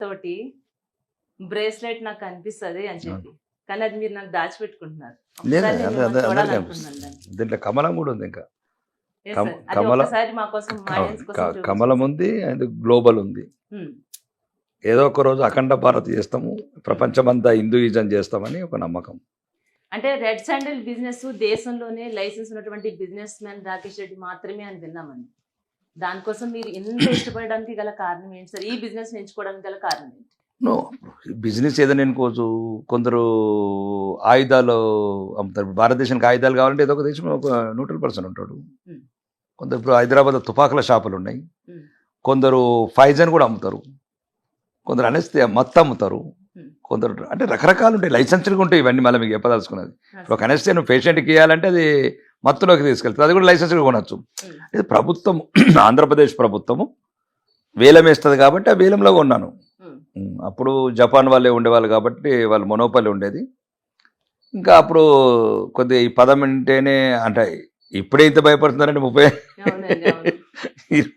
తోటి బ్రేస్లెట్ నాకు కనిపిస్తది అని చెప్పి, కానీ అది మీరు నాకు దాచిపెట్టుకుంటున్నారు. లేదు ఒకసారి నేను అదే మిమ్మల్ని అదే అందరికీ చూడాలనుకుంటున్నాను అనిపిస్తుంది. దాన్ని. దీంట్లో కమలం కూడా ఉంది. ఇంకా Yes, కమ sir. అది కమల ఒక్కసారి మా కోసం, మా ఆడియన్స్ కోసం కమలం చూపించండి. ఉంది అండ్ గ్లోబల్ ఉంది. ఏదో ఒక రోజు అఖండ భారత్ చేస్తాము, ప్రపంచమంతా హిందూయిజం చేస్తామని ఒక నమ్మకం. అంటే రెడ్ శాండిల్ బిజినెస్ దేశంలోనే లైసెన్స్ ఉన్నటువంటి బిజినెస్ మ్యాన్ రాకేష్ రెడ్డి మాత్రమే అని విన్నామండి. దానికోసం మీరు ఎంత ఇష్టపడడానికి గల కారణం ఏంటి సార్? ఈ బిజినెస్ ఎంచుకోవడానికి గల కారణం ఏంటి? నో బిజినెస్ ఏదైనా అనుకోవచ్చు. కొందరు ఆయుధాలు అమ్ముతారు. భారతదేశానికి ఆయుధాలు కావాలంటే ఏదో ఒక దేశంలో ఒక న్యూట్రల్ పర్సన్ ఉంటాడు. Hmm. కొందరు ఇప్పుడు హైదరాబాద్లో తుపాకుల షాపులు ఉన్నాయి. Hmm. కొందరు ఫైజన్ కూడా అమ్ముతారు. కొందరు అనేస్తే మత్తు అమ్ముతారు. Hmm. కొందరు అంటే రకరకాలు ఉంటాయి, లైసెన్స్లు ఉంటాయి. ఇవన్నీ మళ్ళీ మీకు చెప్పదలుచుకున్నది. ఇప్పుడు ఒక అనేస్తే నువ్వు పేషెంట్కి ఇవ్వాలంటే అది మత్తులోకి తీసుకెళ్తుంది, అది కూడా లైసెన్స్గా కొనవచ్చు. Hmm. ఇది ప్రభుత్వం ఆంధ్రప్రదేశ్ ప్రభుత్వము వేలం వేస్తుంది కాబట్టి ఆ వేలంలో కొన్నాను. Hmm. అప్పుడు జపాన్ వాళ్ళే ఉండేవాళ్ళు కాబట్టి వాళ్ళు మొనోపలి ఉండేది. ఇంకా అప్పుడు కొద్దిగా ఈ పదం అంటేనే అంటే ఇప్పుడే ఇంత భయపడుతున్నారంటే అవునండి, అవును. 30